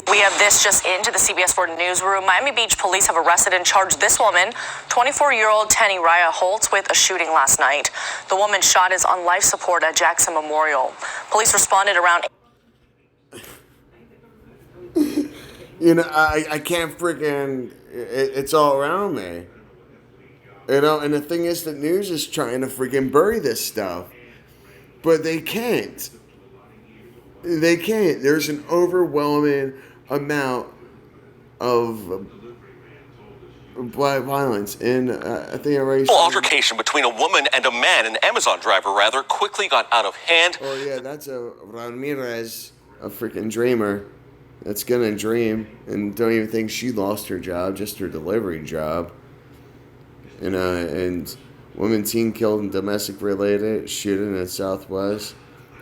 We have this just into the CBS 4 newsroom. Miami Beach police have arrested and charged this woman, 24-year-old Tenny Raya Holtz, with a shooting last night. The woman shot is on life support at Jackson Memorial. Police responded around... I can't freaking... It's all around me. And the thing is, the news is trying to freaking bury this stuff. But they can't. They can't. There's an overwhelming amount of black violence in, I think I already said. Altercation between a woman and a man, an Amazon driver rather, quickly got out of hand. Oh yeah, that's a Ramirez, a freaking dreamer that's gonna dream and don't even think she lost her job, just her delivery job. And woman teen killed in domestic related shooting in Southwest.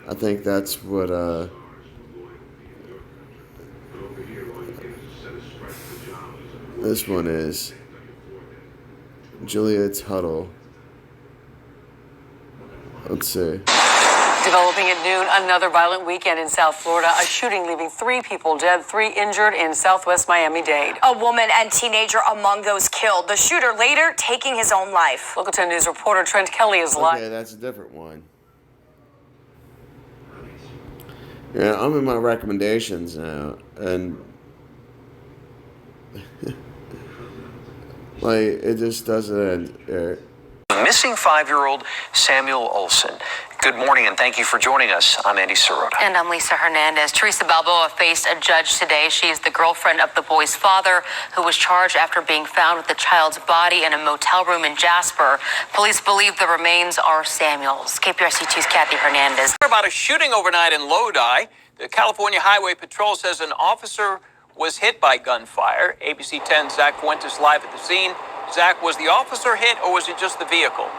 I think that's what this one is. Julia Tuttle. Let's see. Developing at noon, another violent weekend in South Florida. A shooting leaving 3 people dead, 3 injured in Southwest Miami-Dade. A woman and teenager among those killed. The shooter later taking his own life. Local 10 News reporter Trent Kelly is live. Okay, that's a different one. Yeah, I'm in my recommendations now, and like it just doesn't end. Missing 5-year-old Samuel Olson. Good morning and thank you for joining us. I'm Andy Sirota. And I'm Lisa Hernandez. Teresa Balboa faced a judge today. She is the girlfriend of the boy's father, who was charged after being found with the child's body in a motel room in Jasper. Police believe the remains are Samuel's. KPRC2's Kathy Hernandez. About a shooting overnight in Lodi. The California Highway Patrol says an officer was hit by gunfire. ABC 10's Zach Fuentes live at the scene. Zach, was the officer hit or was it just the vehicle?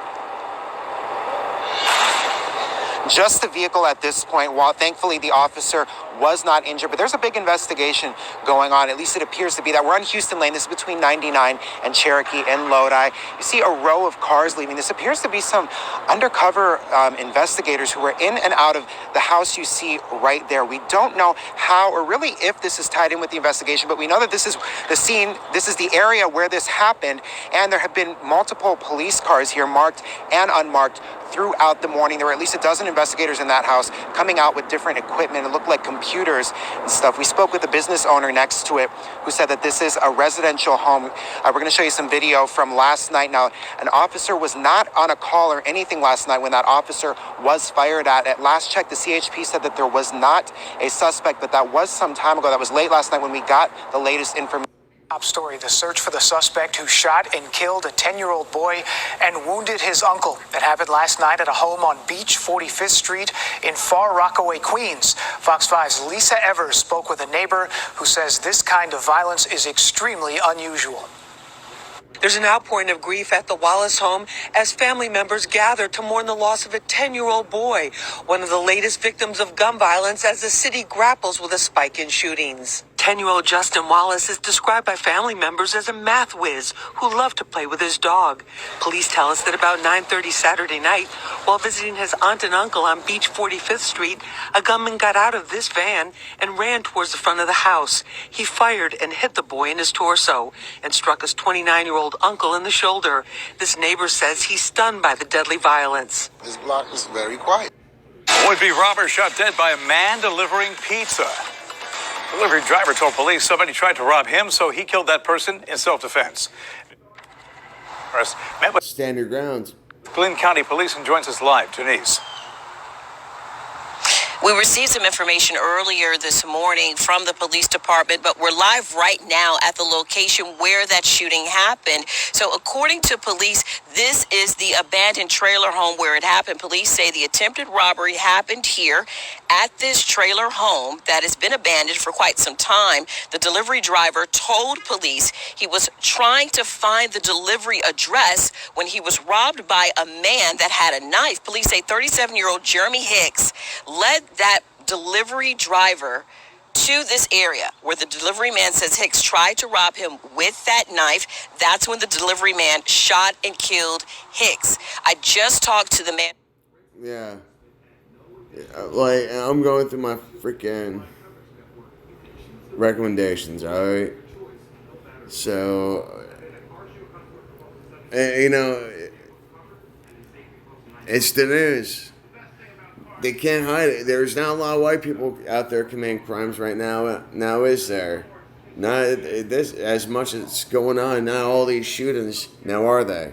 Just the vehicle at this point. While thankfully the officer was not injured, but there's a big investigation going on. At least it appears to be that. We're on Houston Lane. This is between 99 and Cherokee in Lodi. You see a row of cars leaving. This appears to be some undercover investigators who are in and out of the house you see right there. We don't know how or really if this is tied in with the investigation, but we know that this is the scene. This is the area where this happened, and there have been multiple police cars here, marked and unmarked, throughout the morning. There were at least a dozen investigators in that house coming out with different equipment. It looked like computers and stuff. We spoke with the business owner next to it who said that this is a residential home. We're going to show you some video from last night. Now, an officer was not on a call or anything last night when that officer was fired at. At last check, the CHP said that there was not a suspect, but that was some time ago. That was late last night when we got the latest information. Top story, the search for the suspect who shot and killed a 10-year-old boy and wounded his uncle. It happened last night at a home on Beach 45th Street in Far Rockaway, Queens. Fox 5's Lisa Evers spoke with a neighbor who says this kind of violence is extremely unusual. There's an outpouring of grief at the Wallace home as family members gather to mourn the loss of a 10-year-old boy, one of the latest victims of gun violence as the city grapples with a spike in shootings. 10-year-old Justin Wallace is described by family members as a math whiz who loved to play with his dog. Police tell us that about 9:30 Saturday night, while visiting his aunt and uncle on Beach 45th Street, a gunman got out of this van and ran towards the front of the house. He fired and hit the boy in his torso and struck his 29-year-old uncle in the shoulder. This neighbor says he's stunned by the deadly violence. This block is very quiet. Would-be robber shot dead by a man delivering pizza. Delivery driver told police somebody tried to rob him, so he killed that person in self-defense. Stand your grounds. Glynn County Police and joins us live. Janice. We received some information earlier this morning from the police department, but we're live right now at the location where that shooting happened. So according to police, this is the abandoned trailer home where it happened. Police say the attempted robbery happened here at this trailer home that has been abandoned for quite some time. The delivery driver told police he was trying to find the delivery address when he was robbed by a man that had a knife. Police say 37-year-old Jeremy Hicks led that delivery driver to this area where the delivery man says Hicks tried to rob him with that knife. That's when the delivery man shot and killed Hicks. I just talked to the man. Yeah. Like, I'm going through my freaking recommendations, all right? So, you know, it's the news. They can't hide it. There's not a lot of white people out there committing crimes right now. Now, is there? Not this as much as going on. Not all these shootings. Now, are they?